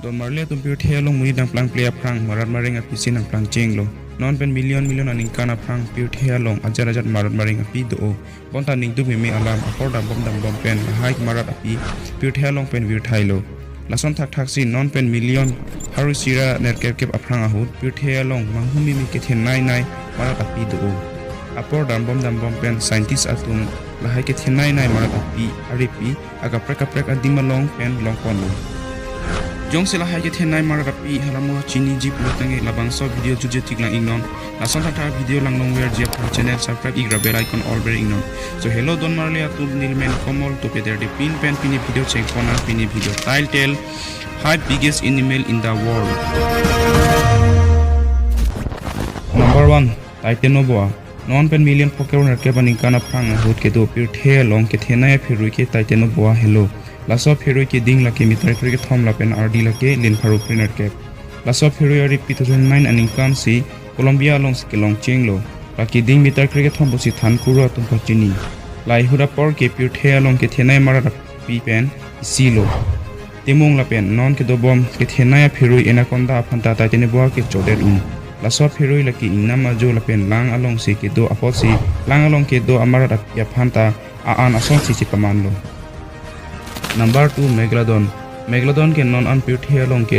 Don marle tum pirthe long muni dang plang play aprang marat maring api sin ang plang cheng lo. Non pen million aning kan aprang pirthe long ajar marat maring api do. Bonta ning du me alam apor dam bom pen haik marat api pirthe long pen vir thai lo. Lason thak si non pen million haru sira ner kep aprang ahut pirthe long manghumi mi kethenai marat api do. Apor dam bom pen scientist atum lahai kethenai marat api aripi aga prek adimalong pen long kon lo. Jong sila hai kethenai maragapi halamo chini ji putangi labang so video juje tiklang ingnon lason thak video lang long wer jia channel subscribe igra bell icon all ber ingnon so hello don marle atum nilmen komol to peder de pin video check kona pini video title five biggest animal in the world. Number 1 Taitenoboa non pen million poker ke baning kana phang hut ke do pirthe long kethenai apherui ke Taitenoboa hello Laso apherui ke ding lake mitar ke thom lapen RD lake lin pharu printer cap. Laso apherui ari 2009 aning kam si Colombia long skilong chenglo. Laki ding mitar ke thom bosi than kuro tum chini. Lai hura por ke pirthe long ke thenai mara pi pen silo. Timong lapen non ke do bom ke thenai apherui anaconda phanta Taitenoboa ke chodet Laso apherui laki inama jo lapen lang along si ke do aposi lang along ke do amara ya phanta aan asong si pamanlo. Number 2 Megalodon ke non an pirthe long ke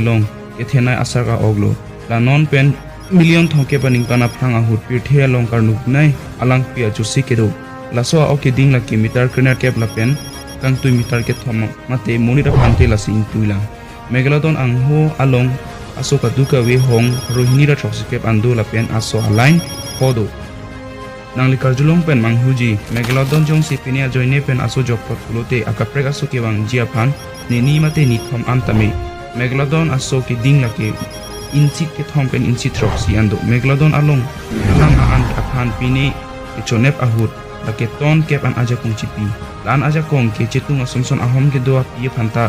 kethenai asar ka oglo la non pen million thongke paning kana phranga hut pirthe long kar nuknai alang pia jusi ke do la so oke ding la kilometer krener kep la pen kang 2 meter ke thom mate monira phante la sing tuila Megalodon ang ho along aso ka duka we hong rohini ra thoksikep ando la pen aso align hodo Nangli karjulong pen manghuji Megalodon jong si pinia joine pen aso jokpot pulote akaprek aso ke wang jiapan ni mate ni thom antame Megalodon aso ke ding lake inchi ke thom pen inchi throk si ando Megalodon along lang aan aphan pine ke chonep ahut lake ton kep an aja kong chipi lan aja kong ke chetung asomson ahom ke doa pie phanta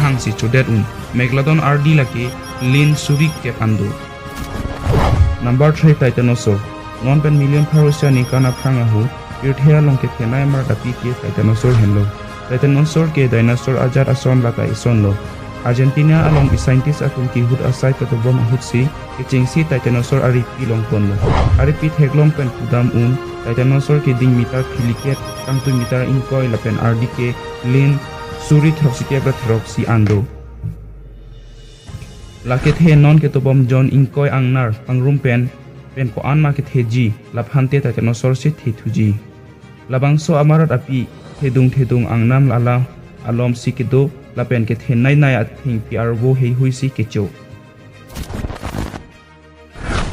hang si chodet Megalodon RD lake lin surik kep ando Number 3 Titanosaur non pen million pharosia ni kana phranga hu pirthe long ke thenai mar dapi ke Titanosaur hello Titanosaur ke dinosaur ajar ason laka ison lo Argentina along scientist akum ki hut asai ka to bom hut si ke chingsi Titanosaur ari pi long kon lo ari pi theglong pen pudam Titanosaur ke ding meter philiket kang 2 meter in koi la pen RD ke lin suri throksike ba throksi ando lake the non ke to bom jon in koi angnar pangrum pen ko anma ke theji laphante Titanosaur se thethuji labangso amarat api thedung angnam lala alom sikido lapen ke thenai athing piarbo hei hui si kecho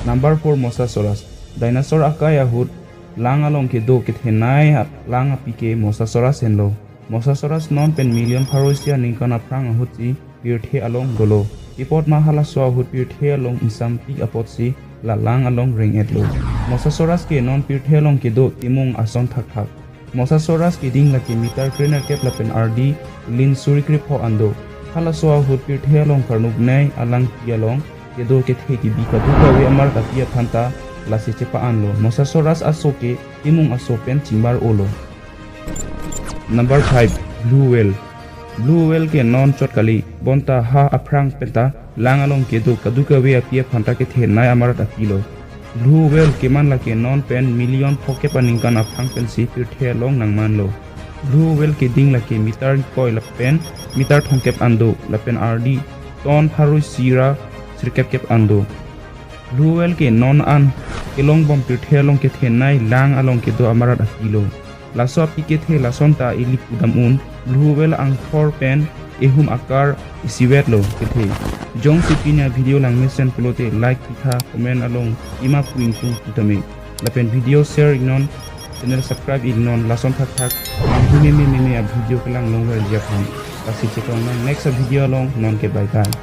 Number 4 Mosasaurus dinosaur akaya hut lang along ke do ke thenai lang api ke Mosasaurus enlo Mosasaurus non pen million pharosia ningkana prang hutsi pirthe along golo ipot mahala so hut pirthe along insam pi apot si la lang along ring etlo Mosasaurus ke non pirthe along ke do timung ason thak Mosasaurus ke ding la ke meter trainer kep la pen RD lin surikri pho ando hala so hut pirthe along karnuk nai alang pialong ke do ke the ki bika du ka we amar ka pia phanta la se chepa anlo Mosasaurus aso ke timung aso pen chimbar olo Number 5 Blue whale ke non chotkali bonta ha aprang penta lang along ke do kaduka we apia phanta ke thenai amarat apilo Blue whale ke man la ke non pen million phoke paning kan aprang pen si pirthe long nang manlo Blue whale ke ding la ke meter koi la pen meter thongkep ando la pen RD ton pharu sira sirkep kep ando Blue whale ke non an kelong bom pirthe long ke thenai lang along ke do amarat apilo laso api ke the lasonta ili pudam Blue whale ang for pen ehum akar isiwet lo kethe jong sipinya video lang mesen pelote like pitha comment along ima puing tung tutame lapen video share ignon channel subscribe ignon lason thak me video kelang long wer japon kasi chekong next video long non ke bye bye